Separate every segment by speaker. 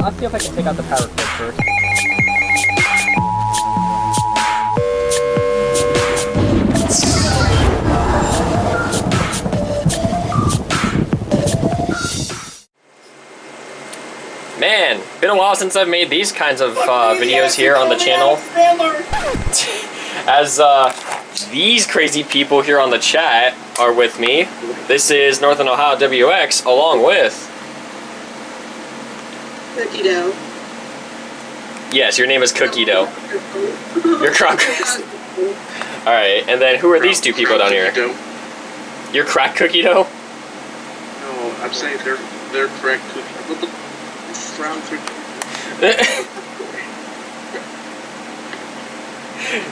Speaker 1: I'll see if I can take out the power cord first. Man, been a while since I've made these kinds of videos here on the channel. As these crazy people here on the chat are with me. This is Northern Ohio WX along with
Speaker 2: Cookie Dough.
Speaker 1: Yes, your name is Cookie Dough. You're Croc. Alright, and then who are these two people down here? You're Crack Cookie Dough?
Speaker 3: No, I'm saying they're Crack Cookie. Brown Cookie.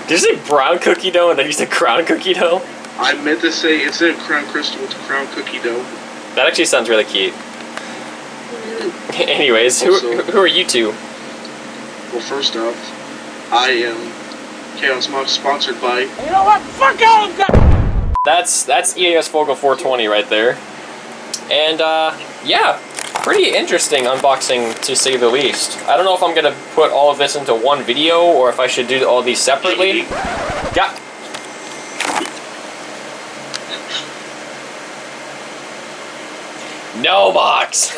Speaker 1: Did you say Brown Cookie Dough and then you said Crown Cookie Dough?
Speaker 3: I meant to say instead of Crown Crystal, it's Crown Cookie Dough.
Speaker 1: That actually sounds really cute. Anyways, who are you two?
Speaker 3: Well, first off, I am Chaos Mox, sponsored by.
Speaker 4: You know what? Fuck all of that!
Speaker 1: That's EAS Fogle 420 right there. And yeah, pretty interesting unboxing to say the least. I don't know if I'm gonna put all of this into one video or if I should do all these separately. Yeah. No box.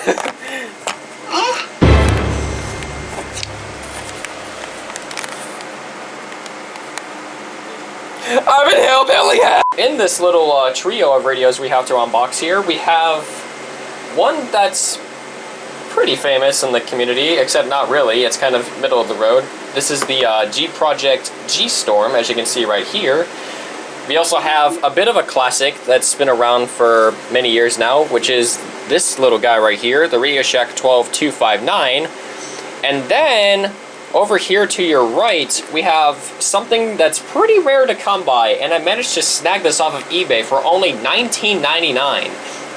Speaker 1: I'm in hellbilly hat. In this little trio of radios we have to unbox here, we have one that's pretty famous in the community, except not really. It's kind of middle of the road. This is the G Project G-Storm, as you can see right here. We also have a bit of a classic that's been around for many years now, which is this little guy right here, the RadioShack 12259. And then over here to your right, we have something that's pretty rare to come by, and I managed to snag this off of eBay for only $19.99.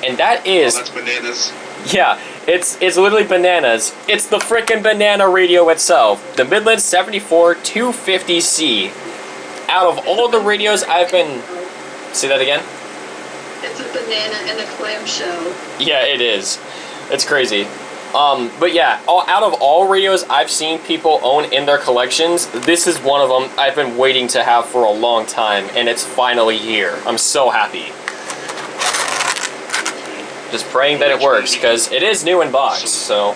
Speaker 1: And that is...
Speaker 3: Oh, that's bananas.
Speaker 1: Yeah, it's literally bananas. It's the frickin' banana radio itself. The Midland 74250C. Out of all the radios I've been... Say that again?
Speaker 2: It's a banana and a clamshell.
Speaker 1: Yeah, it is. It's crazy. But yeah, out of all radios I've seen people own in their collections, this is one of them I've been waiting to have for a long time, and it's finally here. I'm so happy. Just praying that it works, because it is new in box, so...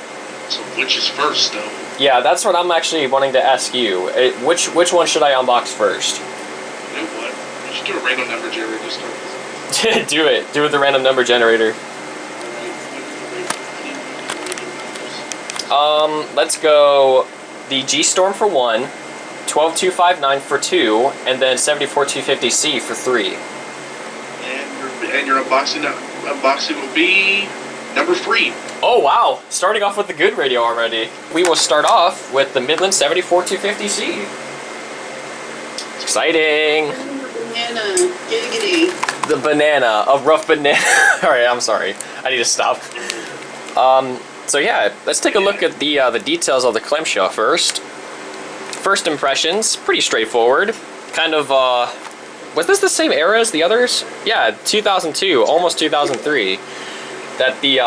Speaker 3: So which is first, though?
Speaker 1: Yeah, that's what I'm actually wanting to ask you. Which one should I unbox first?
Speaker 3: You know what? You should do a random number generator start.
Speaker 1: Do it. Do it with the random number generator. Let's go the G-Storm for 1, 12259 for 2, and then 74250C for 3.
Speaker 3: And your unboxing will be number 3.
Speaker 1: Oh wow, starting off with the good radio already. We will start off with the Midland 74250C. It's exciting.
Speaker 2: Banana, giggity.
Speaker 1: The banana, a rough banana. Alright, I'm sorry. I need to stop. So yeah, let's take a look at the details of the clamshell first. First impressions, pretty straightforward. Kind of, was this the same era as the others? Yeah, 2002, almost 2003. That the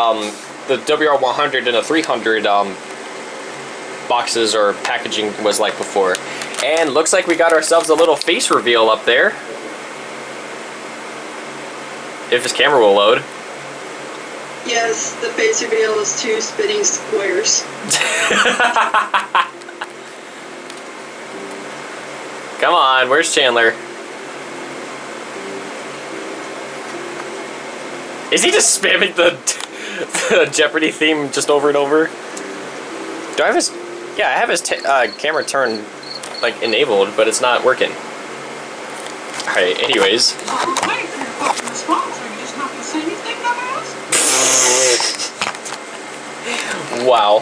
Speaker 1: WR100 and the 300 boxes or packaging was like before. And looks like we got ourselves a little face reveal up there. If his camera will load.
Speaker 2: Yes, the face reveal is 2 spinning squares.
Speaker 1: Come on, where's Chandler? Is he just spamming the Jeopardy theme just over and over? Do I have his... Yeah, I have his camera turned, like, enabled, but it's not working. Alright, anyways. Wow.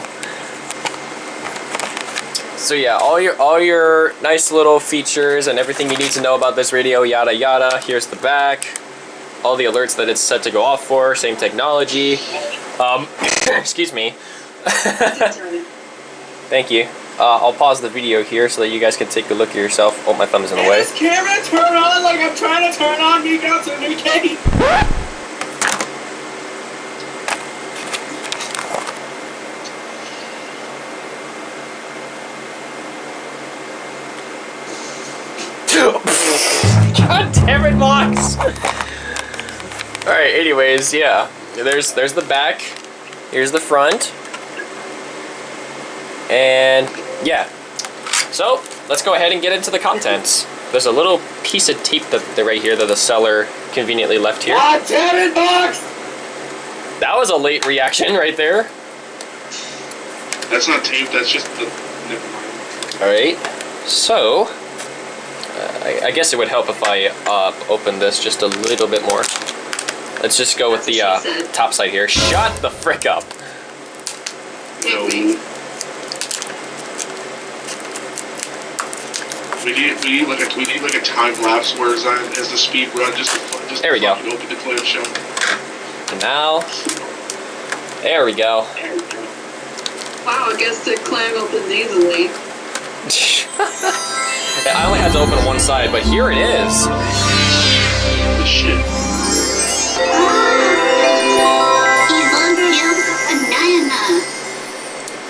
Speaker 1: So yeah, all your nice little features and everything you need to know about this radio, yada yada. Here's the back. All the alerts that it's set to go off for, same technology. Excuse me. Thank you. I'll pause the video here so that you guys can take a look at yourself. Oh, my thumb is in the way.
Speaker 4: This camera turn on like I'm trying to turn on Geek Out to a new tape.
Speaker 1: God damn it, Mox! Alright, anyways, yeah. There's the back. Here's the front. And yeah. So, let's go ahead and get into the contents. There's a little piece of tape that right here that the seller conveniently left here.
Speaker 4: God damn it, Box!
Speaker 1: That was a late reaction right there.
Speaker 3: That's not tape, that's just the... Never mind.
Speaker 1: Alright, so... I guess it would help if I open this just a little bit more. Let's just go with the top side here. Shut the frick up!
Speaker 3: No. We need like a time lapse where as the speed run just
Speaker 1: there we go.
Speaker 3: Open the clamshell.
Speaker 1: And now, there we go.
Speaker 2: Wow, I guess the clam opens easily.
Speaker 1: I only had to open one side, but here it is.
Speaker 3: Holy shit.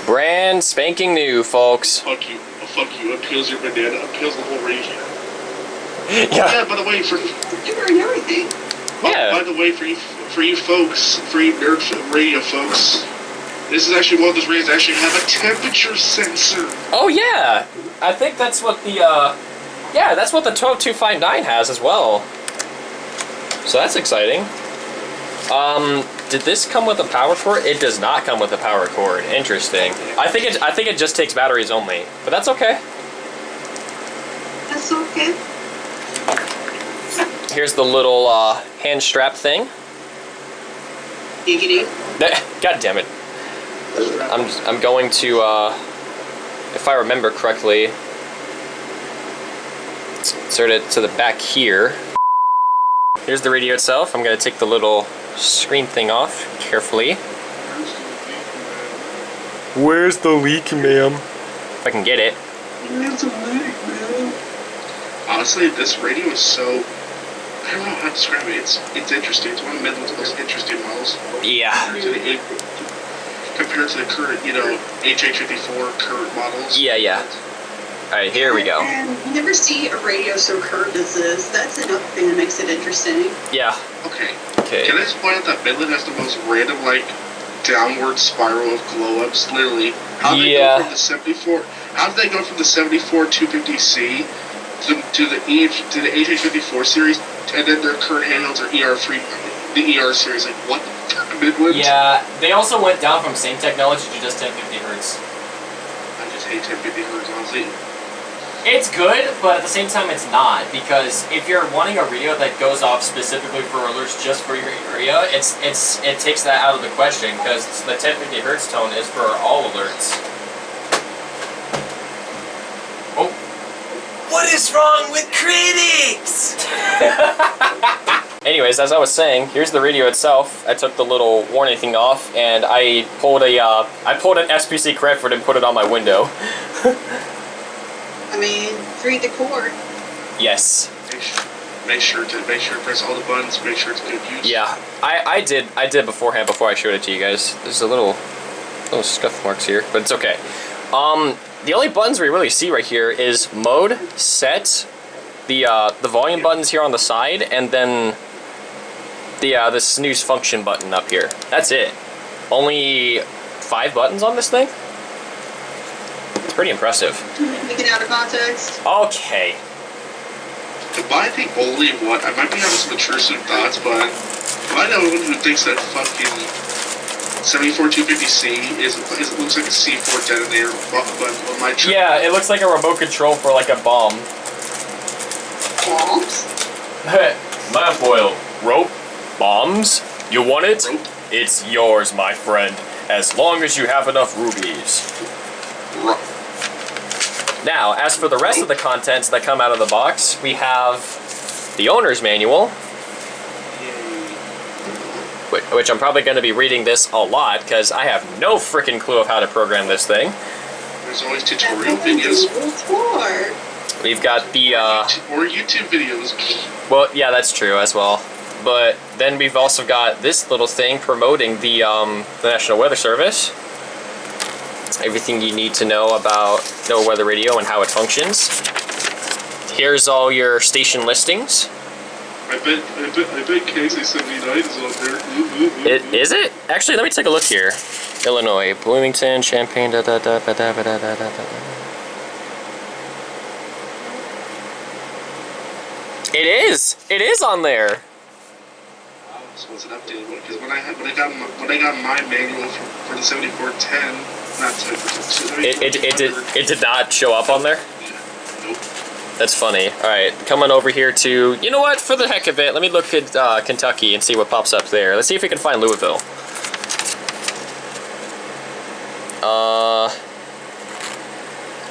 Speaker 1: Brand spanking new, folks.
Speaker 3: Fuck you. Oh, fuck you. It peels your banana. It peels the whole region.
Speaker 1: Yeah.
Speaker 3: Yeah, by the way, for...
Speaker 2: Sugar and everything.
Speaker 1: Yeah.
Speaker 3: By the way, for you folks, for you nerd radio folks, this is actually one of those radios that actually have a temperature sensor.
Speaker 1: Oh yeah, I think that's what the yeah, that's what the 12259 has as well. So that's exciting. Did this come with a power cord? It does not come with a power cord. Interesting. I think it just takes batteries only, but that's okay.
Speaker 2: That's okay.
Speaker 1: Here's the little hand strap thing.
Speaker 2: Giggity.
Speaker 1: God damn it. I'm going to, if I remember correctly, insert it to the back here. Here's the radio itself. I'm going to take the little screen thing off carefully. Where's the leak, ma'am? If I can get it.
Speaker 3: Honestly, this radio is so... I don't know how to describe it. It's interesting. It's one of Midland's most interesting models.
Speaker 1: Yeah.
Speaker 3: Compared to the current, HH54 current models.
Speaker 1: Yeah. Alright, here we go.
Speaker 2: And you never see a radio so curved as this. That's another thing that makes it interesting.
Speaker 1: Yeah.
Speaker 3: Okay.
Speaker 1: Okay.
Speaker 3: Can I just point out that Midland has the most random, downward spiral of glow-ups, literally. How did they go from the 74? How did they go from the 74 250C to the HH54 series, and then their current handhelds are ER3, the ER series? Like, what? Midland?
Speaker 1: Yeah, they also went down from same technology to just 1050 hertz.
Speaker 3: I just hate 1050 hertz, honestly.
Speaker 1: It's good, but at the same time it's not, because if you're wanting a radio that goes off specifically for alerts just for your area, it takes that out of the question, because the 1050 hertz tone is for all alerts. Oh.
Speaker 5: What is wrong with critics?
Speaker 1: Anyways, as I was saying, here's the radio itself. I took the little warning thing off, and I pulled an SPC Cranford and put it on my window.
Speaker 2: I mean, read the cord.
Speaker 1: Yes.
Speaker 3: Make sure to press all the buttons. Make sure it's good use.
Speaker 1: Yeah, I did beforehand before I showed it to you guys. There's a little scuff marks here, but it's okay. The only buttons we really see right here is mode, set, the volume buttons here on the side, and then the snooze function button up here. That's it. Only 5 buttons on this thing? It's pretty impressive.
Speaker 2: Taken out of context.
Speaker 1: Okay.
Speaker 3: I think only one. I might be having some intrusive thoughts, but am I the only one who thinks that fucking 74 250C looks like a C4 detonator on my trip?
Speaker 1: Yeah, it looks like a remote control for like a bomb.
Speaker 2: Bombs?
Speaker 1: Lamp oil. Rope? Bombs? You want it?
Speaker 3: Rope?
Speaker 1: It's yours, my friend. As long as you have enough rubies. Now, as for the rest of the contents that come out of the box, we have the owner's manual, which I'm probably going to be reading this a lot, because I have no freaking clue of how to program this thing.
Speaker 3: There's always tutorial videos.
Speaker 1: We've got the,
Speaker 3: or YouTube videos.
Speaker 1: well, yeah, that's true as well. But then we've also got this little thing promoting the National Weather Service. Everything you need to know about NOAA Weather Radio and how it functions. Here's all your station listings.
Speaker 3: I bet KC-79 is on there.
Speaker 1: Is it? Actually, let me take a look here. Illinois, Bloomington, Champaign, da da da da da da da da da. It is. It is on there.
Speaker 3: So it's an updated one because when I got my manual for the 7410, not 7410,
Speaker 1: it did not show up on there.
Speaker 3: Nope.
Speaker 1: That's funny. All right, coming over here to, you know what? For the heck of it, let me look at Kentucky and see what pops up there. Let's see if we can find Louisville.
Speaker 2: I'm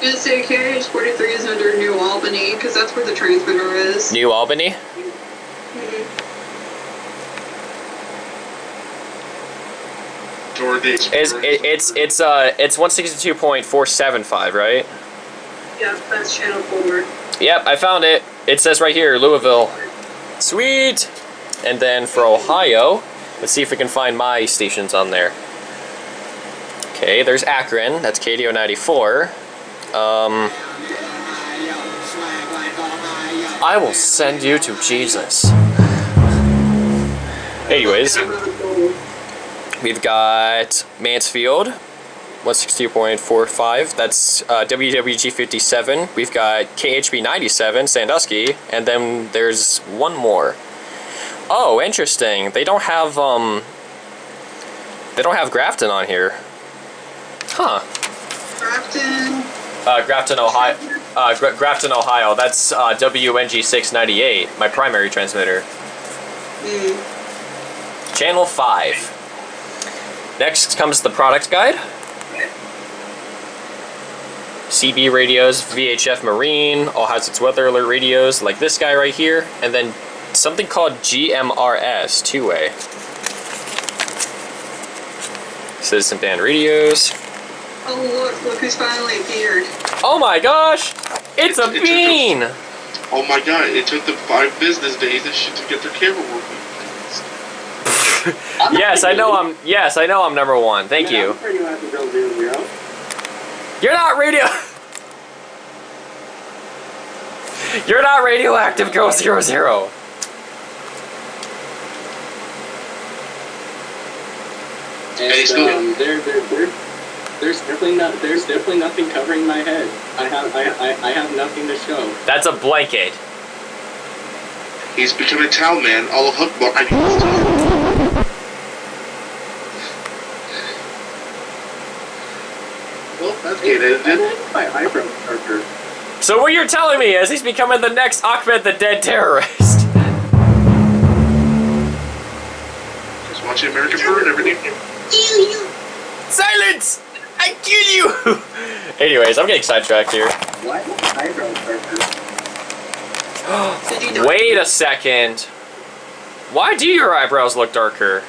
Speaker 2: gonna say carriage 43 is under New Albany because that's where the transmitter is.
Speaker 1: New Albany. It's 162.475, right?
Speaker 2: Yeah, that's channel 4.
Speaker 1: Yep, I found it. It says right here, Louisville. Sweet! And then for Ohio, let's see if we can find my stations on there. Okay, there's Akron, that's KDO 94. I will send you to Jesus. Anyways, we've got Mansfield, 162.45, that's WWG57. We've got KHB 97, Sandusky, and then there's one more. Oh, interesting. They don't have Grafton on here. Huh. Grafton, Ohio. Grafton, Ohio. That's WNG 698, my primary transmitter. Channel 5. Next comes the product guide. CB radios, VHF Marine, all has its weather alert radios, like this guy right here, and then something called GMRS, two-way. Citizen band radios.
Speaker 2: Oh look who's finally appeared.
Speaker 1: Oh my gosh! It's a bean!
Speaker 3: Oh my god, it took them 5 business days to get their camera working.
Speaker 1: Yes, I know I'm number 1. Thank you. You're not radio. You're not radioactive, girl 00.
Speaker 6: And there's definitely nothing covering my head. I have nothing to show.
Speaker 1: That's a blanket.
Speaker 3: He's become a town man. All of Hookbar. Well, that's good, isn't it?
Speaker 6: My eyebrow darker.
Speaker 1: So what you're telling me is he's becoming the next Ahmed the Dead terrorist.
Speaker 3: Just watching American Bird every day.
Speaker 1: Silence! I kill you! Anyways, I'm getting sidetracked here.
Speaker 6: Why is my eyebrow darker?
Speaker 1: Wait a second. Why do your eyebrows look darker?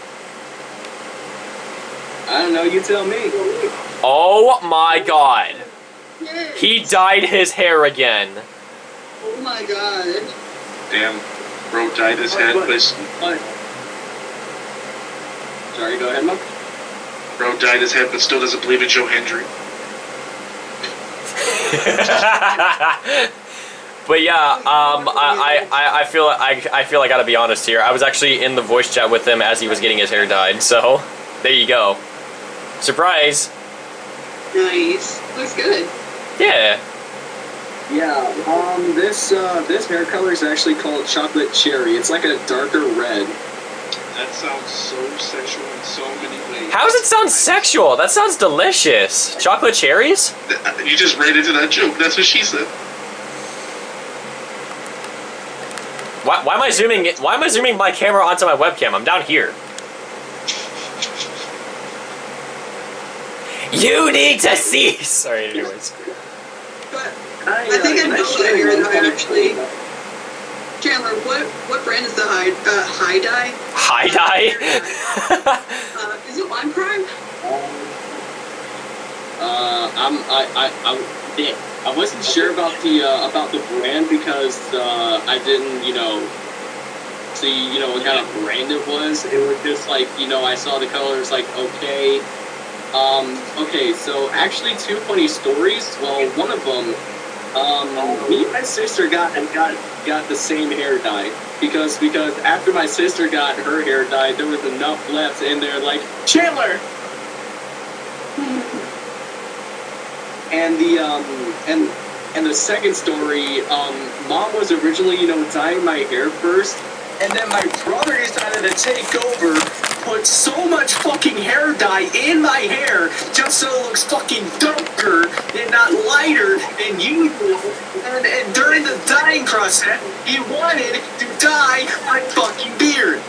Speaker 6: I don't know, you tell me.
Speaker 1: Oh my god.
Speaker 2: Yes.
Speaker 1: He dyed his hair again.
Speaker 2: Oh my god.
Speaker 3: Damn, bro dyed his head, but
Speaker 6: Sorry, go ahead, Mom.
Speaker 3: bro dyed his head, but still doesn't believe in Joe Hendry.
Speaker 1: But yeah, I feel I gotta be honest here. I was actually in the voice chat with him as he was getting his hair dyed, so there you go. Surprise!
Speaker 2: Nice. Looks good.
Speaker 1: Yeah.
Speaker 6: Yeah, this hair color is actually called chocolate cherry. It's like a darker red.
Speaker 3: That sounds so sexual in so many ways.
Speaker 1: How does it sound sexual? That sounds delicious. Chocolate cherries?
Speaker 3: You just ran into that joke. That's what she said.
Speaker 1: Why am I zooming? Why am I zooming my camera onto my webcam? I'm down here. You need to see. Sorry, anyways.
Speaker 2: But I think I know that here though, actually. Chandler, what brand is the high dye?
Speaker 1: High dye?
Speaker 2: Is it Lime Crime?
Speaker 6: I wasn't sure about the brand because I didn't see what kind of brand it was. It was just like I saw the colors like okay. Okay, so actually 2 funny stories. Well, one of them Me and my sister got the same hair dye because after my sister got her hair dyed, there was enough left in there like Chandler. And the second story, Mom was originally dyeing my hair first, and then my brother decided to take over. Put so much fucking hair dye in my hair just so it looks fucking darker and not lighter than usual. And during the dyeing process, he wanted to dye my fucking beard.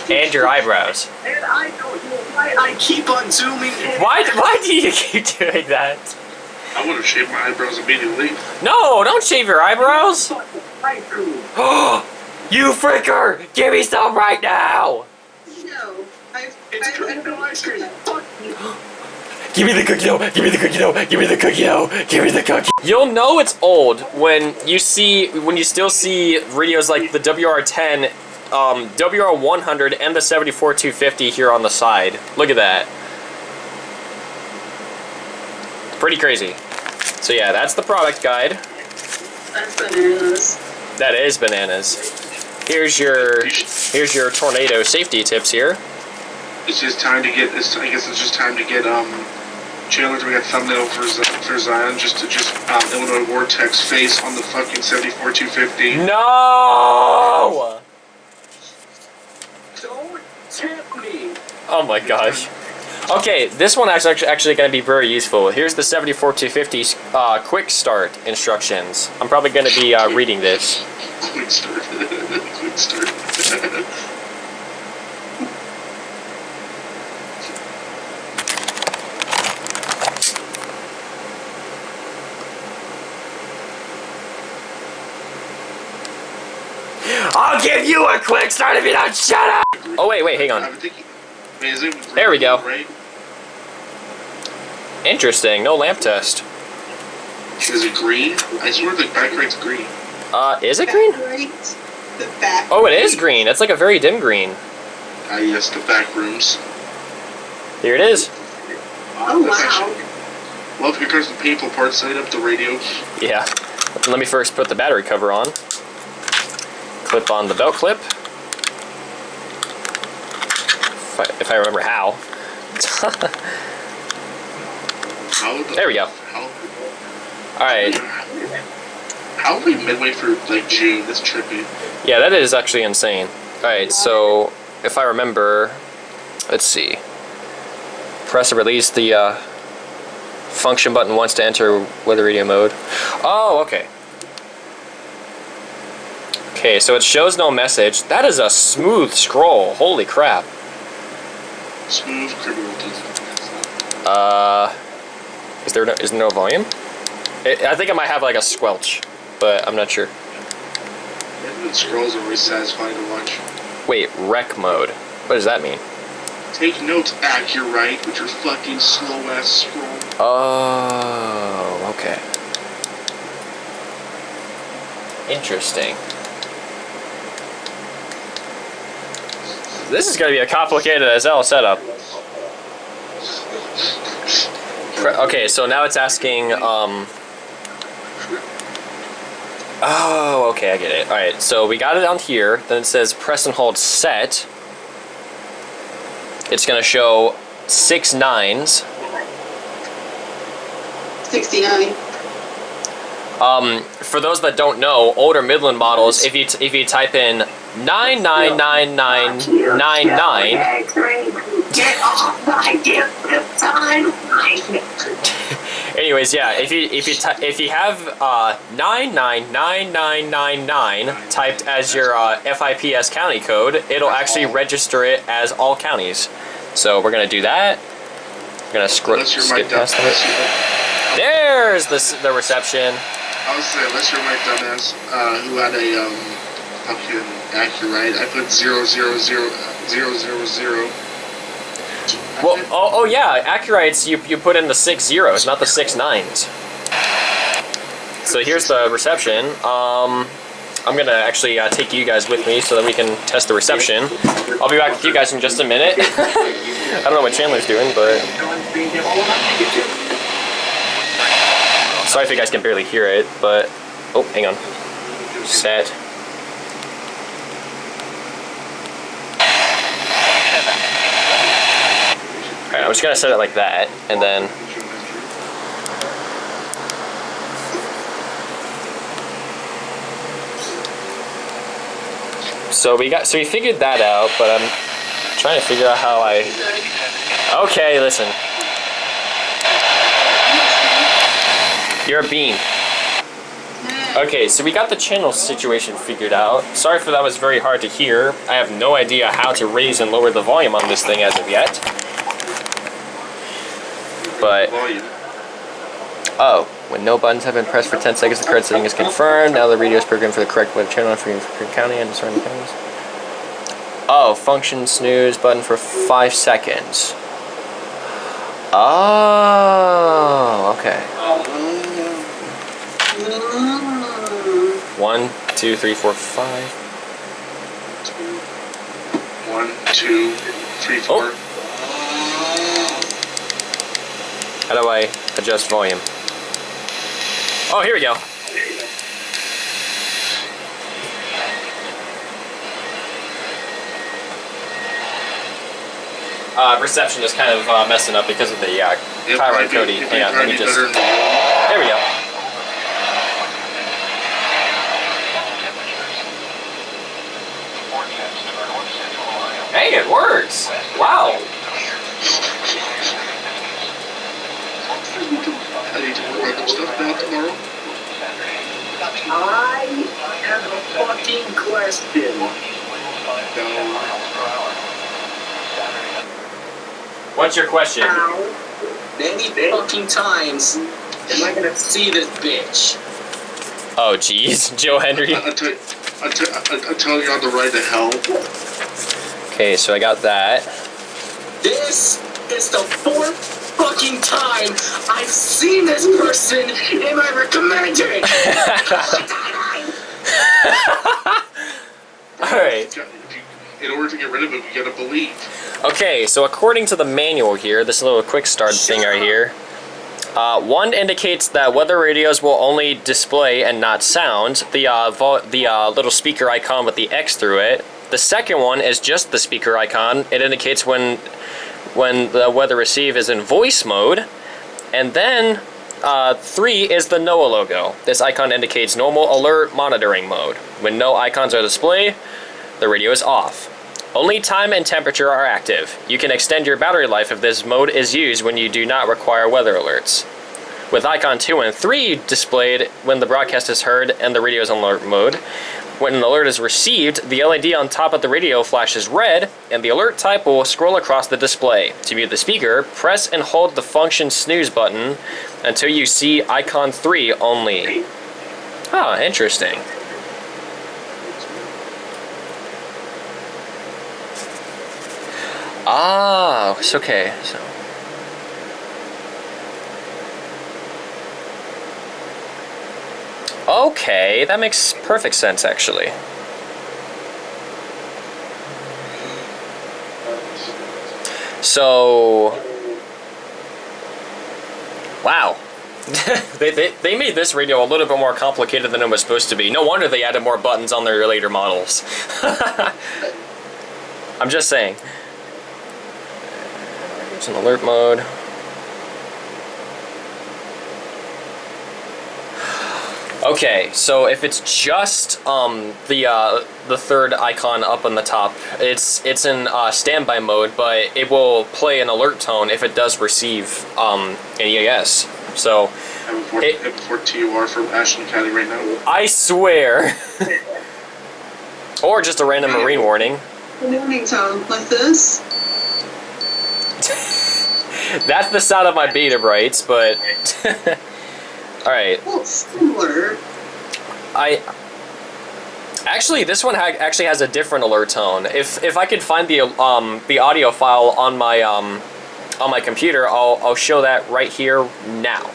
Speaker 1: And your eyebrows.
Speaker 6: And I don't know why I keep on zooming in.
Speaker 1: Why do you keep doing that?
Speaker 3: I want to shave my eyebrows immediately.
Speaker 1: No, don't shave your eyebrows.
Speaker 6: I do.
Speaker 1: You freaker! Give me some right now!
Speaker 2: No,
Speaker 6: It's no ice cream. Fuck you.
Speaker 1: Give me the cookie dough! Give me the cookie dough! Give me the cookie dough! Give me the cookie. You'll know it's old when you still see radios like the WR10, WR100, and the 74-250 here on the side. Look at that. Pretty crazy. So yeah, that's the product guide.
Speaker 2: that's bananas.
Speaker 1: That is bananas. Here's your tornado safety tips here.
Speaker 3: It's just time to get. I guess it's just time to get Chandler to make a thumbnail for Zion, just Illinois Vortex face on the fucking 74-250.
Speaker 1: No!
Speaker 6: Don't tempt me.
Speaker 1: Oh my gosh. Okay, this one is actually going to be very useful. Here's the 74-250's quick start instructions. I'm probably going to be reading this.
Speaker 3: Quick start. Quick start.
Speaker 1: I'll give you a quick start if you don't shut up! Oh wait, hang on. There we go.
Speaker 3: Right?
Speaker 1: Interesting, no lamp test.
Speaker 3: Is it green? I swear the backlight's green.
Speaker 1: Is it green?
Speaker 2: The back.
Speaker 1: Oh, it is green. It's like a very dim green.
Speaker 3: Ah, yes, the back rooms.
Speaker 1: Here it is.
Speaker 2: Oh,
Speaker 3: That's
Speaker 2: wow.
Speaker 3: actually- Well, here comes the painful part, setting up the radio.
Speaker 1: Yeah. Let me first put the battery cover on. Clip on the belt clip. If I remember how. There we go. Alright.
Speaker 3: How are we midway through, like, June? That's trippy.
Speaker 1: Yeah, that is actually insane. Alright, so if I remember, let's see. Press and release the function button once to enter weather radio mode. Oh, okay. Okay, so it shows no message. That is a smooth scroll. Holy crap.
Speaker 3: Smooth criminal.
Speaker 1: Is there no volume? I think I might have like a squelch, but I'm not sure.
Speaker 3: Midland scrolls are always satisfying to watch.
Speaker 1: Wait, rec mode. What does that mean?
Speaker 3: Take notes, Accurite, with your fucking slow-ass scroll.
Speaker 1: Oh, okay. Interesting. This is going to be a complicated as hell setup. Okay, so now it's asking, oh, okay, I get it. Alright, so we got it down here, then it says press and hold set. It's going to show 6 9s.
Speaker 2: 69.
Speaker 1: For those that don't know, older Midland models, if you type in 999999,
Speaker 2: Get off my time.
Speaker 1: anyways, yeah, if you have 999999 typed as your FIPS county code, it'll actually register it as all counties. So we're gonna do that. We're gonna skip past that. There's the reception.
Speaker 3: I was saying, unless you're my dumbass, who had a fucking Accurite, I put 000000.
Speaker 1: Well, oh yeah, Accurites, you put in the 6 zeros, not the 6 9s. So here's the reception. I'm gonna actually take you guys with me so that we can test the reception. I'll be back with you guys in just a minute. I don't know what Chandler's doing, but... Sorry if you guys can barely hear it, but... Oh, hang on. Set. Alright, I'm just gonna set it like that, and then... So we figured that out, but I'm trying to figure out how I... Okay, listen. You're a bean. Okay, so we got the channel situation figured out. Sorry for that was very hard to hear. I have no idea how to raise and lower the volume on this thing as of yet. But... Oh, when no buttons have been pressed for 10 seconds, the correct setting is confirmed. Now the radio is programmed for the correct web channel for Green County and surrounding counties. Oh, function snooze button for 5 seconds. Oh, okay. 1, 2, 3, 4, 5.
Speaker 3: 1, 2, 3, 4.
Speaker 1: Oh. How do I adjust volume? Oh, here we go. Reception is kind of messing up because of the Tyrant Cody. Hang on, let me just... There we go. Hey, it works! Wow!
Speaker 3: I need to work on some stuff now tomorrow.
Speaker 6: I have a fucking question.
Speaker 3: No.
Speaker 1: What's your question?
Speaker 6: How many fucking times am I gonna see this bitch?
Speaker 1: Oh, jeez. Joe Henry.
Speaker 3: I'll tell you on the ride to hell.
Speaker 1: Okay, so I got that.
Speaker 6: This is the fourth fucking time I've seen this person in my recommended.
Speaker 1: Alright.
Speaker 3: In order to get rid of it, you gotta believe.
Speaker 1: Okay, so according to the manual here, this little quick start thing right here, 1 indicates that weather radios will only display and not sound, the little speaker icon with the X through it. The second one is just the speaker icon. It indicates when the weather receive is in voice mode. And then 3 is the NOAA logo. This icon indicates normal alert monitoring mode. When no icons are displayed, the radio is off. Only time and temperature are active. You can extend your battery life if this mode is used when you do not require weather alerts. With icon 2 and 3 displayed when the broadcast is heard and the radio is on alert mode. When an alert is received, the LED on top of the radio flashes red, and the alert type will scroll across the display. To mute the speaker, press and hold the function snooze button until you see icon 3 only. Ah, interesting. Ah, it's okay. So. Okay, that makes perfect sense, actually. So, wow. they made this radio a little bit more complicated than it was supposed to be. No wonder they added more buttons on their later models. I'm just saying. It's in alert mode. Okay, so if it's just the third icon up on the top, it's in standby mode, but it will play an alert tone if it does receive an EAS. So
Speaker 3: I have a 4 TUR from Ashland County right now.
Speaker 1: I swear. Or just a random marine warning.
Speaker 2: Good morning, Tom. Like this?
Speaker 1: That's the sound of my beta brights, but alright.
Speaker 2: Well, it's similar.
Speaker 1: Actually, this one actually has a different alert tone. If I could find the audio file on my computer, I'll show that right here now.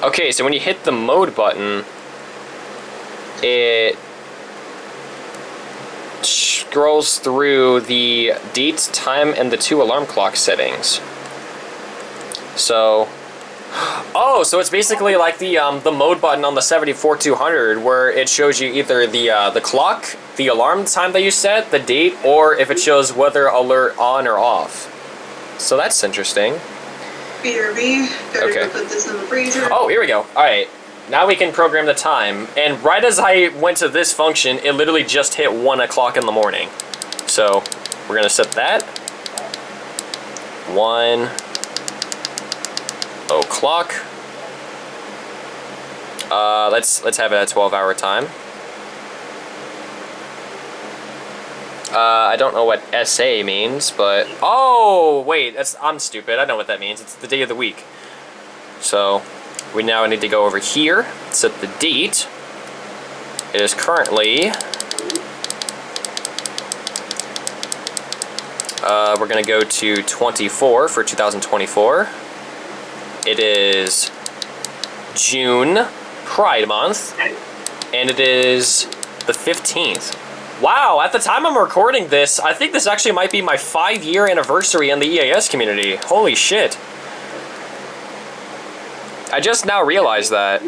Speaker 1: Okay, so when you hit the mode button, it scrolls through the date, time, and the 2 alarm clock settings. So, oh, so it's basically like the mode button on the 74-200, where it shows you either the clock, the alarm time that you set, the date, or if it shows weather alert on or off. So that's interesting.
Speaker 2: BRB, gotta
Speaker 1: Okay.
Speaker 2: go put this in the freezer.
Speaker 1: Oh, here we go. All right. Now we can program the time, and right as I went to this function, it literally just hit 1 o'clock in the morning. So we're gonna set that 1 o'clock. Let's have it at 12-hour time. I don't know what SA means, but oh wait, I'm stupid. I know what that means. It's the day of the week. So we now need to go over here, set the date. It is currently, we're gonna go to 24 for 2024. It is June, Pride Month, and it is the 15th. Wow, at the time I'm recording this, I think this actually might be my 5-year anniversary in the EAS community. Holy shit. I just now realized that.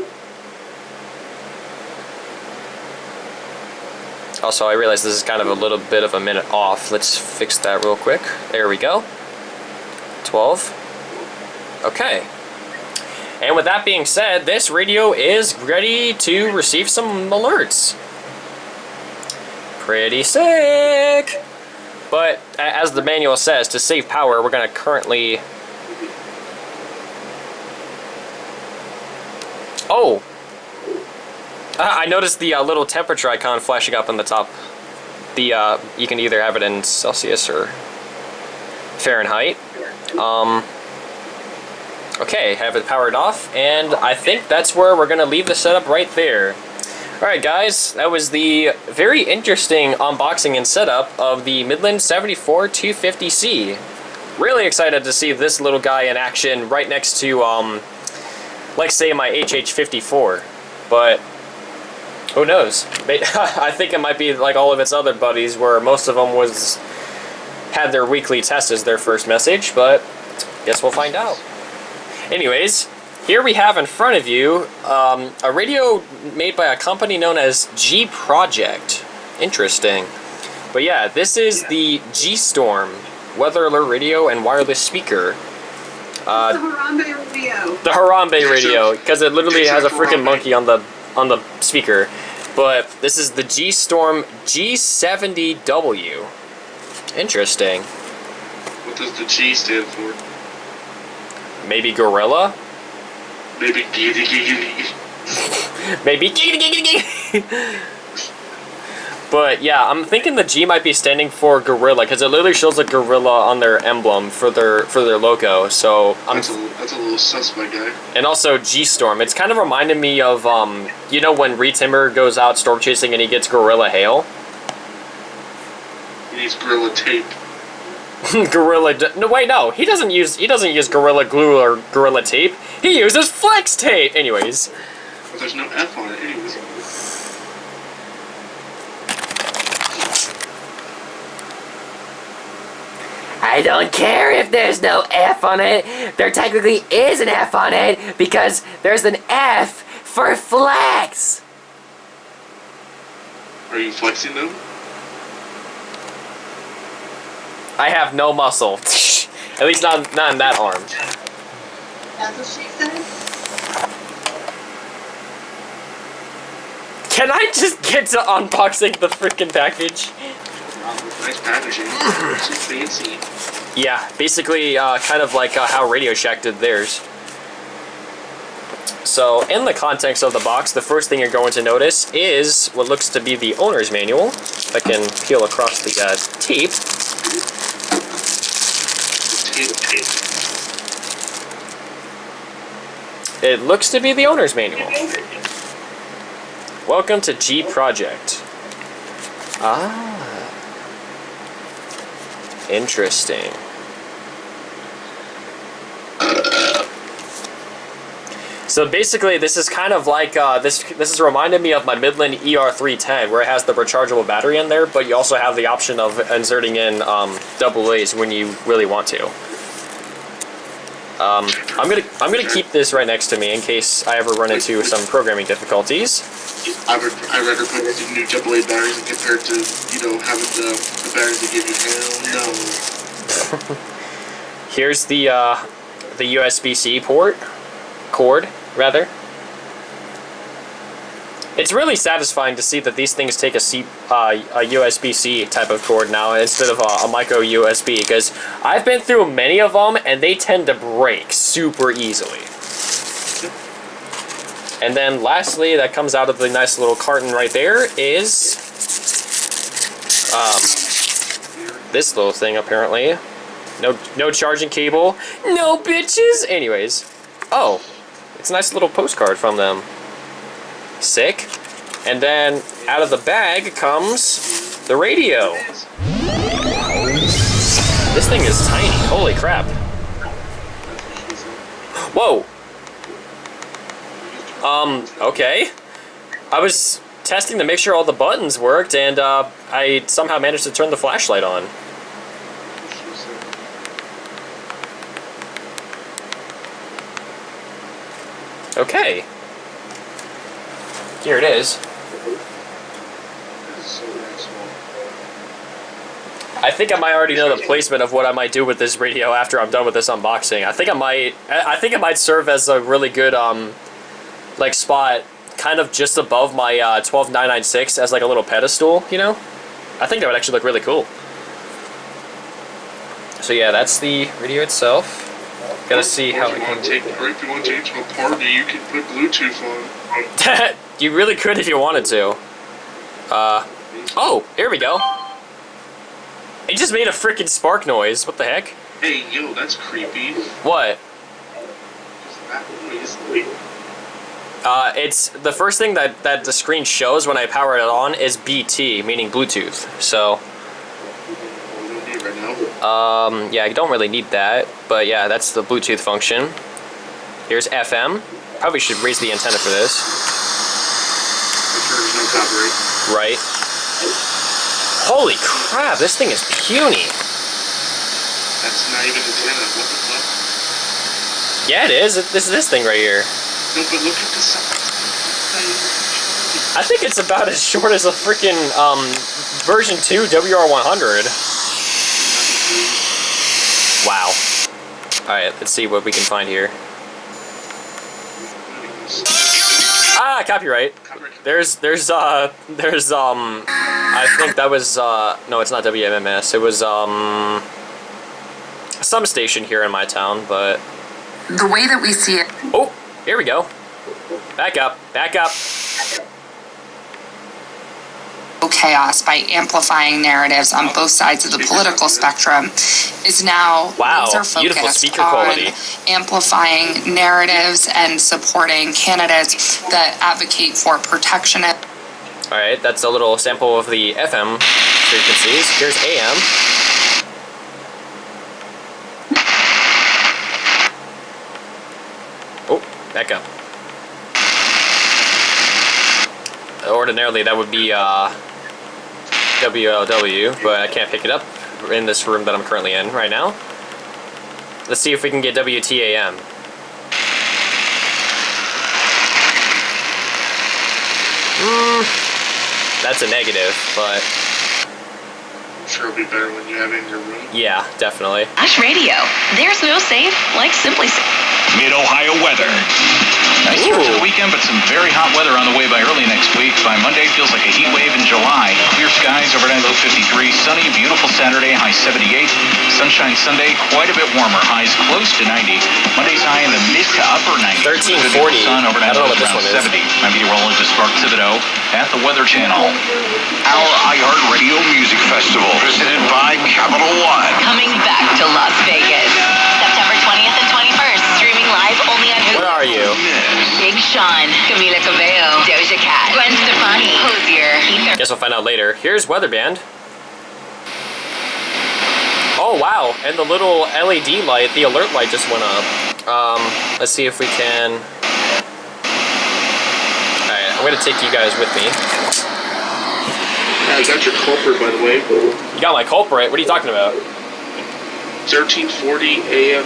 Speaker 1: Also, I realize this is kind of a little bit of a minute off. Let's fix that real quick. There we go. 12. Okay. And with that being said, this radio is ready to receive some alerts. Pretty sick! But as the manual says, to save power, we're gonna currently... Oh! I noticed the little temperature icon flashing up on the top. You can either have it in Celsius or Fahrenheit. Okay, have it powered off, and I think that's where we're gonna leave the setup right there. Alright guys, that was the very interesting unboxing and setup of the Midland 74-250C. Really excited to see this little guy in action right next to, like say my HH54, but who knows? I think it might be like all of its other buddies where most of them had their weekly test as their first message, but guess we'll find out. Anyways, here we have in front of you a radio made by a company known as G-Project. Interesting. But yeah, this is the G-Storm weather alert radio and wireless speaker.
Speaker 2: The Harambe radio.
Speaker 1: The Harambe radio, because it literally has a freaking monkey on the speaker. But this is the G-Storm G-70W. Interesting.
Speaker 3: What does the G stand for?
Speaker 1: Maybe gorilla?
Speaker 3: Maybe giggity giggity.
Speaker 1: Maybe giggity. But yeah, I'm thinking the G might be standing for gorilla, because it literally shows a gorilla on their emblem for their logo. So
Speaker 3: That's a little sus, my guy.
Speaker 1: And also G-Storm. It's kind of reminded me of you know when Retimmer goes out storm chasing and he gets gorilla hail.
Speaker 3: He needs gorilla tape.
Speaker 1: No, he doesn't use gorilla glue or gorilla tape. He uses flex tape. Anyways.
Speaker 3: But there's no F on it, anyways.
Speaker 5: I don't care if there's no F on it. There technically is an F on it because there's an F for flex.
Speaker 3: Are you flexing them?
Speaker 1: I have no muscle. At least not in that arm.
Speaker 2: That's what she said.
Speaker 1: Can I just get to unboxing the freaking package?
Speaker 3: Nice packaging. So fancy.
Speaker 1: Yeah, basically kind of like how RadioShack did theirs. So, in the context of the box, the first thing you're going to notice is what looks to be the owner's manual. If I can peel across the tape. It looks to be the owner's manual. Welcome to G-Project. Ah. Interesting. So basically, this is kind of like this is reminding me of my Midland ER310, where it has the rechargeable battery in there, but you also have the option of inserting in double A's when you really want to. I'm gonna keep this right next to me in case I ever run into some programming difficulties.
Speaker 3: I'd rather put the new AA batteries compared to, having the batteries they give you. Hell no.
Speaker 1: Here's the USB-C cord, rather. It's really satisfying to see that these things take a USB-C type of cord now instead of a micro USB, because I've been through many of them and they tend to break super easily. And then lastly, that comes out of the nice little carton right there is this little thing apparently. No charging cable. No bitches! Anyways. Oh. It's a nice little postcard from them. Sick. And then out of the bag comes the radio. This thing is tiny. Holy crap. Whoa. Okay. I was testing to make sure all the buttons worked, and I somehow managed to turn the flashlight on. Okay. Here it is. I think I might already know the placement of what I might do with this radio after I'm done with this unboxing. I think it might serve as a really good like spot kind of just above my 12996 as like a little pedestal, you know? I think that would actually look really cool. So yeah, that's the radio itself. Gotta see how it can...
Speaker 3: Or if you want to take it to a party, you can put Bluetooth on.
Speaker 1: You really could if you wanted to. Oh, here we go. It just made a freaking spark noise. What the heck?
Speaker 3: Hey, yo, that's creepy.
Speaker 1: What?
Speaker 3: That noise.
Speaker 1: It's the first thing that the screen shows when I power it on is BT, meaning Bluetooth. So... yeah, I don't really need that, but yeah, that's the Bluetooth function. Here's FM. Probably should raise the antenna for this.
Speaker 3: There's no copyright.
Speaker 1: Right. Holy crap, this thing is puny.
Speaker 3: That's not even antenna. What the fuck?
Speaker 1: Yeah, it is. This is this thing right here.
Speaker 3: No, but look at the size.
Speaker 1: I think it's about as short as a freaking version 2 WR100. Wow. Alright, let's see what we can find here. Ah, copyright. There's I think that was no, it's not WMMS. It was some station here in my town, but
Speaker 7: the way that we see it.
Speaker 1: Oh, here we go. Back up.
Speaker 7: Chaos by amplifying narratives on both sides of the political spectrum is now laser focused on amplifying narratives and supporting candidates that advocate for protection.
Speaker 1: Alright, that's a little sample of the FM frequencies. Here's AM. Oh, back up. Ordinarily that would be WLW, but I can't pick it up in this room that I'm currently in right now. Let's see if we can get WTAM. That's a negative, but...
Speaker 3: I'm sure it'll be better when you have it in your room.
Speaker 1: Yeah, definitely.
Speaker 8: Ash Radio. There's no safe like Simply Safe.
Speaker 9: Mid-Ohio weather. Nice start to the weekend, but some very hot weather on the way by early next week. By Monday, feels like a heat wave in July. Clear skies, overnight low 53. Sunny, beautiful Saturday, high 78. Sunshine Sunday, quite a bit warmer. Highs close to 90. Monday's high in the mid to upper 90s.
Speaker 1: 1340.
Speaker 9: Sun, overnight
Speaker 1: I don't know
Speaker 9: lows
Speaker 1: what this
Speaker 9: around
Speaker 1: one is.
Speaker 9: 70. I'm meteorologist Mark Thibodeau at the Weather Channel.
Speaker 10: Our iHeartRadio Music Festival, presented by Capital One.
Speaker 8: Coming back to Las Vegas. September 20th and 21st. Streaming live only on Hulu.
Speaker 1: What are you?
Speaker 8: Big Sean, Camila Cabello, Doja Cat, Gwen Stefani, Hozier, Ether.
Speaker 1: Guess we'll find out later. Here's Weather Band. Oh wow, and the little LED light, the alert light just went up. Let's see if we can I'm gonna take you guys with me.
Speaker 3: I got your culprit, by the way.
Speaker 1: You got my culprit? What are you talking about?
Speaker 3: 1340 AM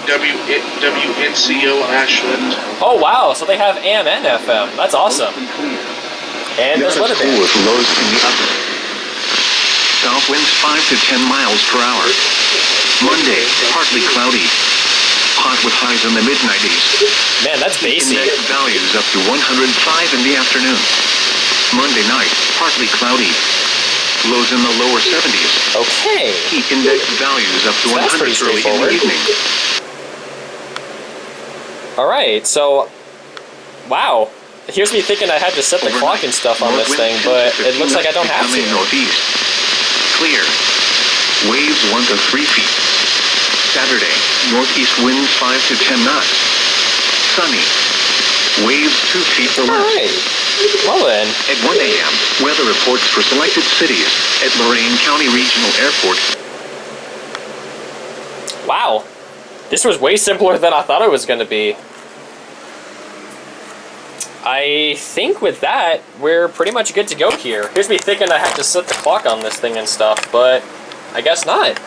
Speaker 3: WNCO Ashland.
Speaker 1: Oh wow, so they have AM and FM. That's awesome. And there's weather band.
Speaker 10: With lows in the upper. South winds 5 to 10 miles per hour. Monday, partly cloudy. Hot with highs in the mid-90s.
Speaker 1: Man, that's bassy.
Speaker 10: Index values up to 105 in the afternoon. Monday night, partly cloudy. Lows in the lower 70s.
Speaker 1: Okay.
Speaker 10: Heat index values up to 100 early in the evening.
Speaker 1: Alright, so... Wow. Here's me thinking I had to set the clock and stuff on this thing, but it looks like I don't have to.
Speaker 10: Northeast. Clear. Waves 1 to 3 feet. Saturday, northeast winds 5 to 10 knots. Sunny. Waves 2 feet or less.
Speaker 1: Alright. Well then.
Speaker 10: At 1 a.m., weather reports for selected cities at Lorain County Regional Airport.
Speaker 1: Wow. This was way simpler than I thought it was going to be. I think with that, we're pretty much good to go here. Here's me thinking I have to set the clock on this thing and stuff, but I guess not.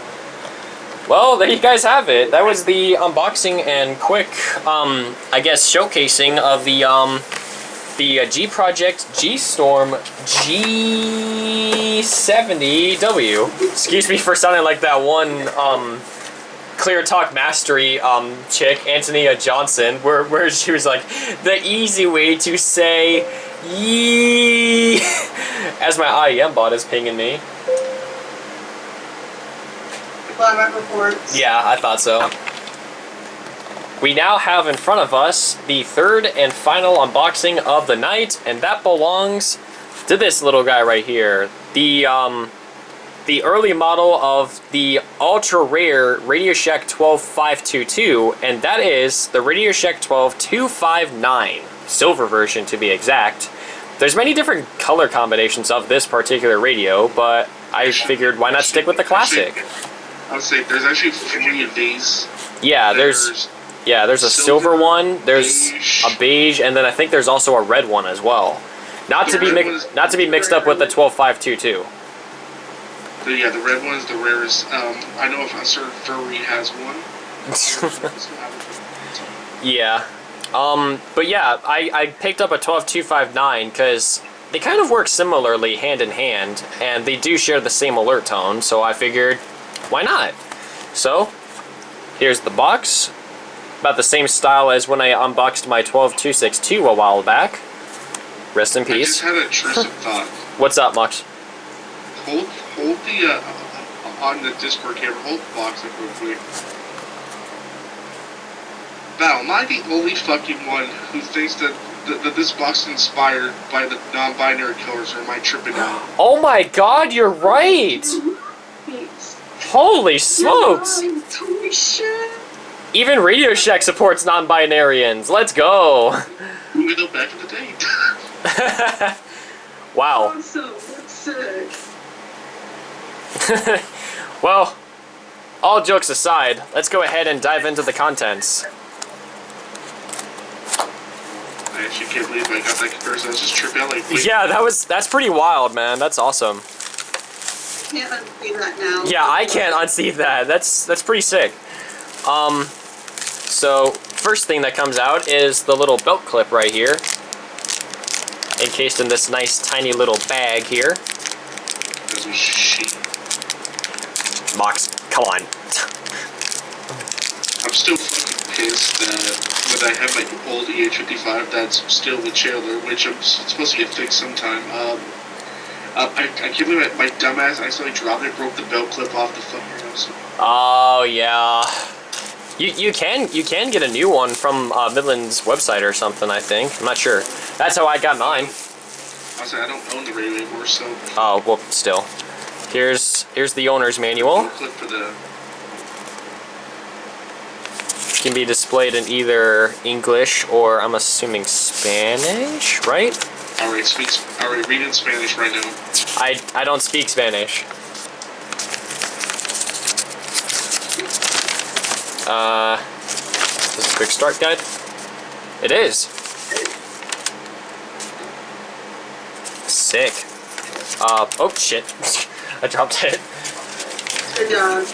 Speaker 1: Well, there you guys have it. That was the unboxing and quick, I guess, showcasing of the G Project G-Storm G-70W. Excuse me for sounding like that one, Clear Talk Mastery chick, Antonia Johnson, where she was like, the easy way to say yee, as my IEM bot is pinging me. Yeah, I thought so. We now have in front of us the third and final unboxing of the night, and that belongs to this little guy right here. The early model of the ultra rare RadioShack 12522, and that is the RadioShack 12259, silver version to be exact. There's many different color combinations of this particular radio, but I figured why not stick with the classic.
Speaker 3: I would say there's actually 3 of these.
Speaker 1: Yeah, there's a silver one, there's a beige, and then I think there's also a red one as well. Not to be mixed up with the 12522.
Speaker 3: Yeah, the red one is the rarest. I know if a certain furry has one.
Speaker 1: Yeah. But yeah, I picked up a 12259 because they kind of work similarly hand in hand, and they do share the same alert tone, so I figured, why not? So, here's the box. About the same style as when I unboxed my 12262 a while back. Rest in peace.
Speaker 3: I just had a intrusive thought.
Speaker 1: What's up, Mux?
Speaker 3: Hold the, on the Discord camera, hold the box up real quick. Val, am I the only fucking one who thinks that this box is inspired by the non-binary colors, or am I tripping out?
Speaker 1: Oh my god, you're right! Holy smokes! Even RadioShack supports non-binarians. Let's go!
Speaker 3: We go back in the day.
Speaker 1: Wow.
Speaker 2: Awesome. That's sick.
Speaker 1: Well, all jokes aside, let's go ahead and dive into the contents.
Speaker 3: I actually can't believe I got that comparison. I was just tripping out like...
Speaker 1: Yeah, that's pretty wild, man. That's awesome.
Speaker 2: Can't unsee that now.
Speaker 1: Yeah, I can't unsee that. That's pretty sick. So, first thing that comes out is the little belt clip right here. Encased in this nice tiny little bag here.
Speaker 3: This was shit.
Speaker 1: Mox, come on.
Speaker 3: I'm still fucking pissed that when I have my old EH55 that's still the trailer, which I'm supposed to get fixed sometime. I can't believe my dumbass accidentally dropped it, broke the belt clip off the fucking house.
Speaker 1: Oh yeah. You can get a new one from Midland's website or something, I think. I'm not sure. That's how I got mine.
Speaker 3: I said I don't own the radio anymore, so...
Speaker 1: Oh, well, still. Here's the owner's manual.
Speaker 3: Clip for the...
Speaker 1: Can be displayed in either English or, I'm assuming, Spanish, right?
Speaker 3: I already read in Spanish right now.
Speaker 1: I don't speak Spanish. Is this a quick start guide? It is. Sick. Oh shit. I dropped it.
Speaker 2: Good job.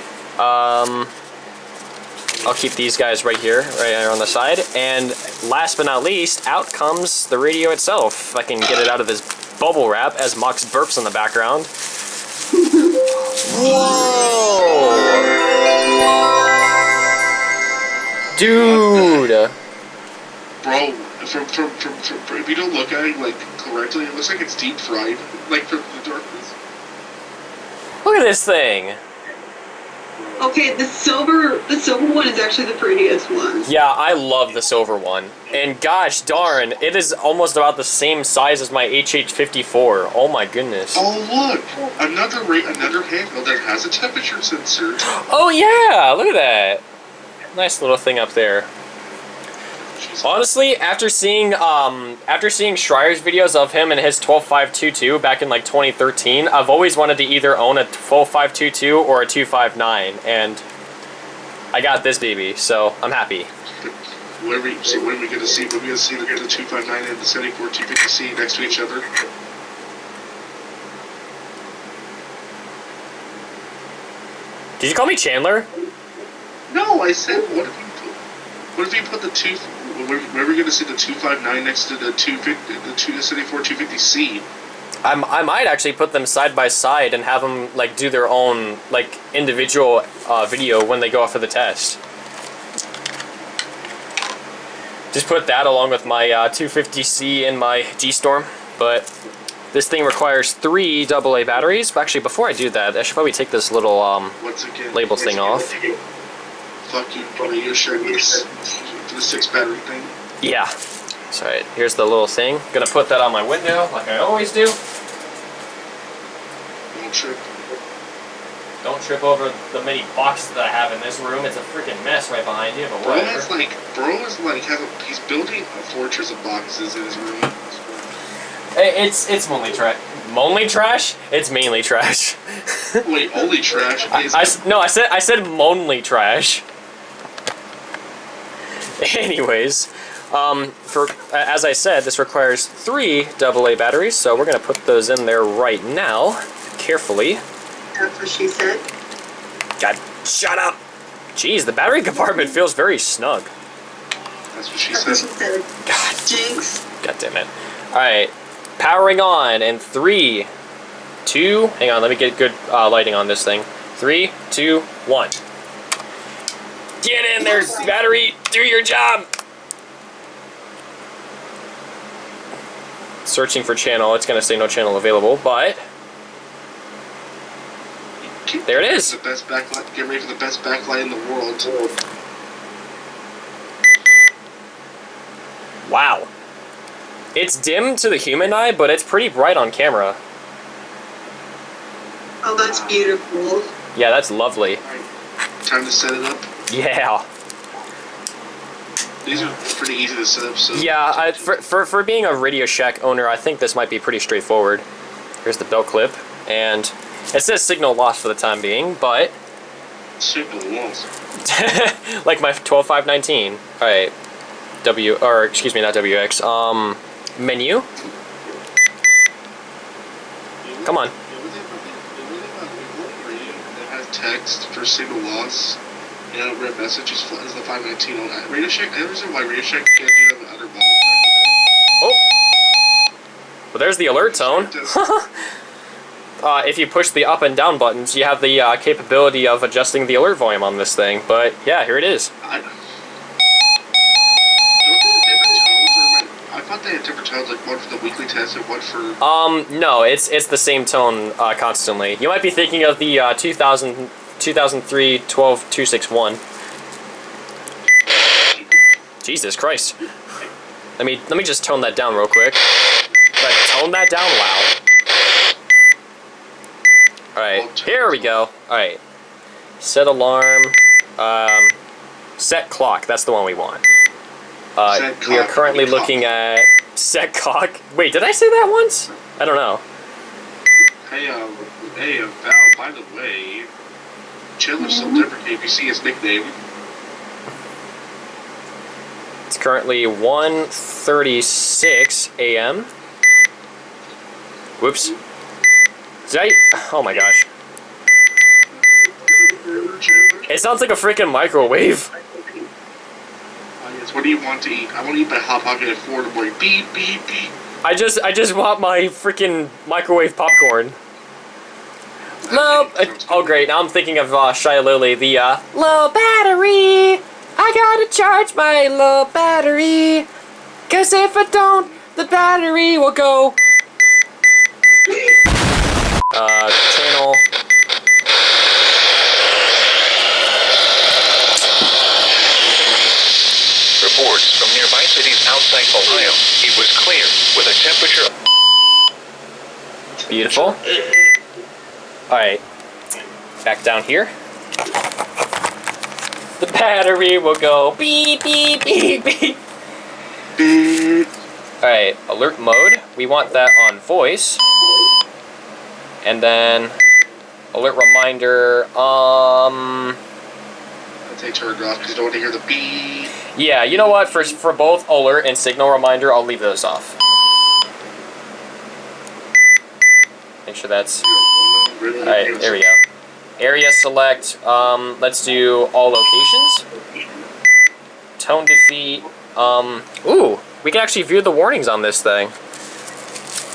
Speaker 1: I'll keep these guys right here on the side. And last but not least, out comes the radio itself. If I can get it out of this bubble wrap as Mox burps in the background. Whoa! Dude!
Speaker 3: Bro, from if you don't look at it like correctly, it looks like it's deep fried, like from the darkness.
Speaker 1: Look at this thing!
Speaker 2: Okay, the silver one is actually the prettiest one.
Speaker 1: Yeah, I love the silver one. And gosh darn, it is almost about the same size as my HH54. Oh my goodness.
Speaker 3: Oh look! Another handle that has a temperature sensor.
Speaker 1: Oh yeah! Look at that! Nice little thing up there. Honestly, after seeing Schreier's videos of him and his 12522 back in like 2013, I've always wanted to either own a 12522 or a 259, and I got this baby, so I'm happy.
Speaker 3: When are we going to see? When are we going to see the 259 and the 74 250C next to each other?
Speaker 1: Did you call me Chandler?
Speaker 3: No, I said what if you put the two? When are we going to see the 259 next to the 250, the 74 250C?
Speaker 1: I might actually put them side by side and have them like do their own like individual video when they go off for the test. Just put that along with my 250C and my G-Storm, but this thing requires 3 AA batteries. But actually, before I do that, I should probably take this little labels thing off.
Speaker 3: Fuck you, RadioShack for the 6 battery thing.
Speaker 1: Yeah. That's right. Here's the little thing. Gonna put that on my window like I always do.
Speaker 3: Don't trip.
Speaker 1: Don't trip over the many boxes that I have in this room. It's a freaking mess right behind you, but whatever.
Speaker 3: He's building a fortress of boxes in his room.
Speaker 1: It's mainly trash. Mainly trash? It's mainly trash.
Speaker 3: Wait, only trash?
Speaker 1: I said mainly trash. Anyways, as I said, this requires 3 AA batteries, so we're gonna put those in there right now, carefully.
Speaker 2: That's what she said.
Speaker 1: God, shut up! Jeez, the battery compartment feels very snug.
Speaker 3: That's what she
Speaker 2: said.
Speaker 1: God.
Speaker 2: Jinx.
Speaker 1: God damn it. Alright, powering on in 3, 2, hang on, let me get good lighting on this thing. 3, 2, 1. Get in there, battery! Do your job! Searching for channel, it's gonna say no channel available, but there it is.
Speaker 3: The best backlight. Get ready for the best backlight in the world.
Speaker 1: Wow. It's dim to the human eye, but it's pretty bright on camera.
Speaker 2: Oh, that's beautiful.
Speaker 1: Yeah, that's lovely.
Speaker 3: Time to set it up.
Speaker 1: Yeah.
Speaker 3: These are pretty easy to set up. So
Speaker 1: yeah, for being a RadioShack owner, I think this might be pretty straightforward. Here's the belt clip, and it says signal lost for the time being, but
Speaker 3: signal lost.
Speaker 1: like my 12519. All right, excuse me, not WX. Menu. Come on.
Speaker 3: It has text for signal loss. And red message is the 519 on RadioShack. I understand why RadioShack can't do that with other models.
Speaker 1: Oh. Well, there's the alert tone. If you push the up and down buttons, you have the capability of adjusting the alert volume on this thing. But yeah, here it is.
Speaker 3: I thought they had different tones, like one for the weekly test and one for...
Speaker 1: No, it's the same tone constantly. You might be thinking of the 2003 12261. Jesus Christ. Let me just tone that down real quick. Tone that down, wow. Alright, here we go. Alright. Set alarm. Set clock, that's the one we want. We are currently looking at set clock. Wait, did I say that once? I don't know.
Speaker 3: Hey, Val, by the way, Chandler's still deprecating if you see his nickname.
Speaker 1: It's currently 1:36 a.m. Whoops. Did I? Oh my gosh. It sounds like a freaking microwave.
Speaker 3: Yes, what do you want to eat? I want to eat my Hot Pocket at 4 in the morning. Beep, beep, beep.
Speaker 1: I just want my freaking microwave popcorn. Oh great, now I'm thinking of Shia Lily, the low battery. I gotta charge my low battery. 'Cause if I don't, the battery will go. Channel.
Speaker 10: Reports from nearby cities outside Ohio. It was clear with a temperature.
Speaker 1: Beautiful. Alright. Back down here. The battery will go beep, beep, beep, beep. Alright, alert mode. We want that on voice. And then alert reminder,
Speaker 3: I'd say turn it off because you don't want to hear the beep.
Speaker 1: Yeah, you know what? For both alert and signal reminder, I'll leave those off. Make sure that's... Alright, there we go. Area select, let's do all locations. Tone defeat, ooh, we can actually view the warnings on this thing.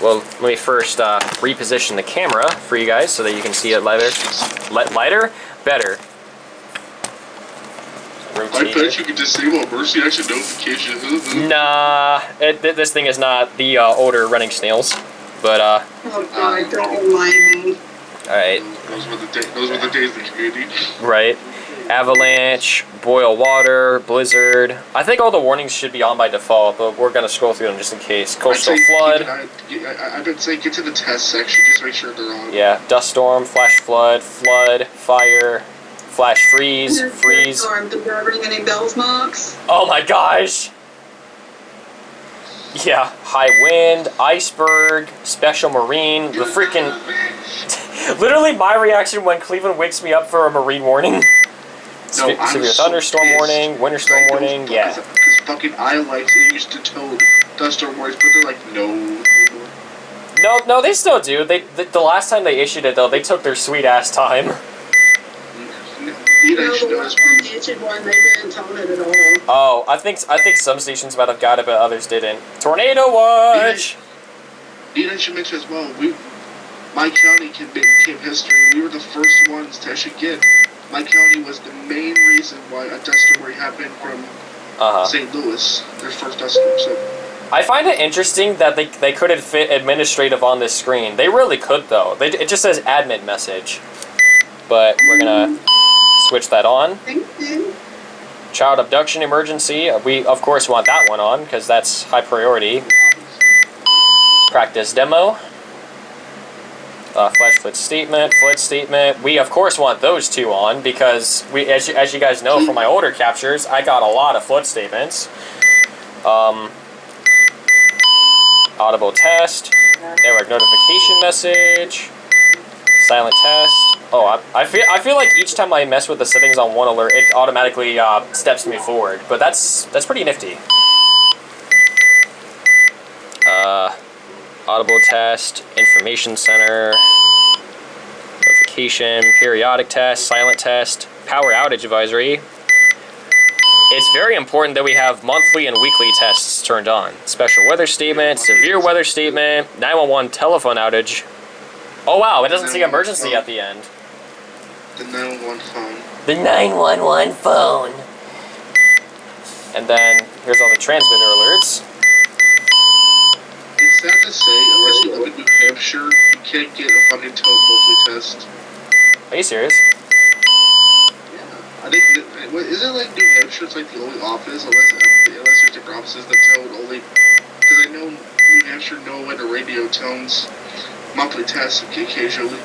Speaker 1: Well, let me first reposition the camera for you guys so that you can see it lighter. Lighter? Better.
Speaker 3: I bet you can disable emergency action notification.
Speaker 1: Nah, this thing is not the older running snails. But,
Speaker 2: oh god, don't remind me.
Speaker 1: Alright.
Speaker 3: Those were the days of the community.
Speaker 1: Right. Avalanche, boil water, blizzard. I think all the warnings should be on by default, but we're going to scroll through them just in case. Coastal flood.
Speaker 3: I've been saying get to the test section, just make sure they're on.
Speaker 1: Yeah, dust storm, flash flood, fire, flash freeze, freeze.
Speaker 2: Storm, did that ring any bells, Mox?
Speaker 1: Oh my gosh! Yeah, high wind, iceberg, special marine, the freaking... Literally my reaction when Cleveland wakes me up for a marine warning. Severe thunderstorm warning, winter storm warning, yeah.
Speaker 3: Because fucking iLights, it used to toad thunderstorm warnings, but they're like, no.
Speaker 1: No, they still do. The last time they issued it, though, they took their sweet-ass time.
Speaker 2: The last time they issued one, they didn't tone it at all.
Speaker 1: Oh, I think some stations might have got it, but others didn't. Tornado watch!
Speaker 3: I should mention as well, my county became history. We were the first ones to actually get. My county was the main reason why a dust storm happened from St. Louis, their first dust storm. So
Speaker 1: I find it interesting that they couldn't fit administrative on this screen. They really could, though. It just says admin message. But we're gonna switch that on.
Speaker 2: Thank you.
Speaker 1: Child abduction emergency. We, of course, want that one on, because that's high priority. Practice demo. Flash flood statement. We, of course, want those two on, because, as you guys know from my older captures, I got a lot of flood statements. Audible test. Network notification message. Silent test. Oh, I feel like each time I mess with the settings on one alert, it automatically steps me forward. But that's pretty nifty. Audible test, information center, notification, periodic test, silent test, power outage advisory. It's very important that we have monthly and weekly tests turned on. Special weather statement, severe weather statement, 911 telephone outage. Oh wow, it doesn't say emergency at the end.
Speaker 3: The 911 phone.
Speaker 1: The 911 phone. And then here's all the transmitter alerts.
Speaker 3: It's sad to say, unless you live in New Hampshire, you can't get a fucking toad monthly test.
Speaker 1: Are you serious?
Speaker 3: Yeah. I think, isn't it like New Hampshire, it's like the only office, unless there's different offices that toad only, because I know New Hampshire know when the radio tones monthly tests occasionally.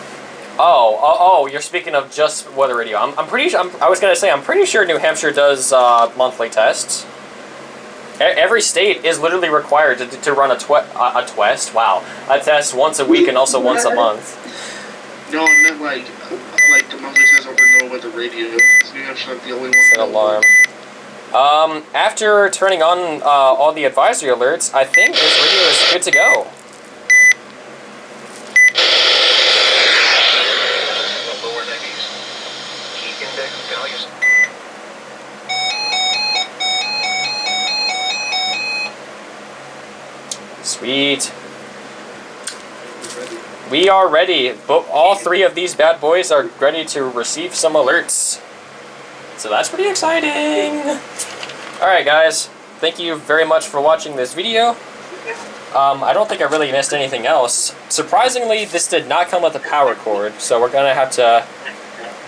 Speaker 1: Oh, you're speaking of just weather radio. I'm pretty sure, I was going to say, I'm pretty sure New Hampshire does monthly tests. Every state is literally required to run a test once a week and also once a month.
Speaker 3: No, I meant like the monthly test over no weather radio. New Hampshire like the only one.
Speaker 1: Set alarm. After turning on all the advisory alerts, I think this radio is good to go. Sweet. We are ready. All 3 of these bad boys are ready to receive some alerts. So that's pretty exciting. Alright guys, thank you very much for watching this video. I don't think I really missed anything else. Surprisingly, this did not come with a power cord, so we're gonna have to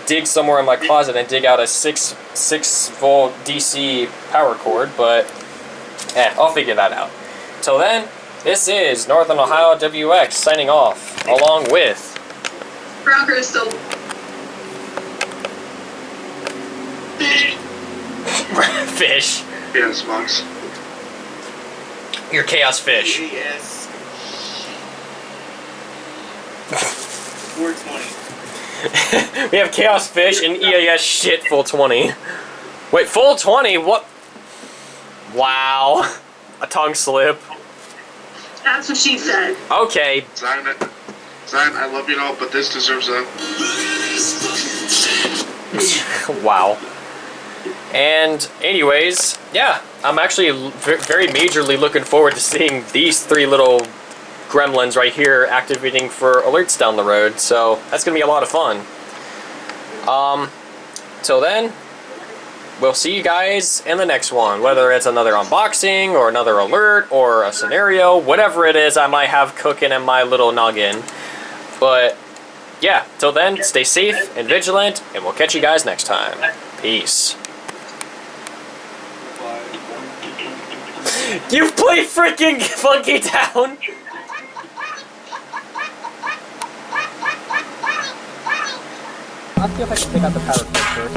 Speaker 1: dig somewhere in my closet and dig out a 6 volt DC power cord, but I'll figure that out. Till then, this is Northern Ohio WX signing off, along with
Speaker 2: Brown Crystal.
Speaker 1: Fish.
Speaker 3: Yes, Box.
Speaker 1: Your Chaos Fish.
Speaker 6: Yes. 420.
Speaker 1: We have Chaos Fish and EAS shit full 20. Wait, full 20? What? Wow. A tongue slip.
Speaker 2: That's what she said.
Speaker 1: Okay.
Speaker 3: Zion, I love you all, but this deserves a...
Speaker 1: Wow. And anyways, yeah, I'm actually very majorly looking forward to seeing these 3 little gremlins right here activating for alerts down the road, so that's gonna be a lot of fun. Till then, we'll see you guys in the next one, whether it's another unboxing or another alert or a scenario, whatever it is I might have cooking in my little noggin. But yeah, till then, stay safe and vigilant, and we'll catch you guys next time. Peace. You play freaking Funky Town! I'll see if I can take out the power cord first.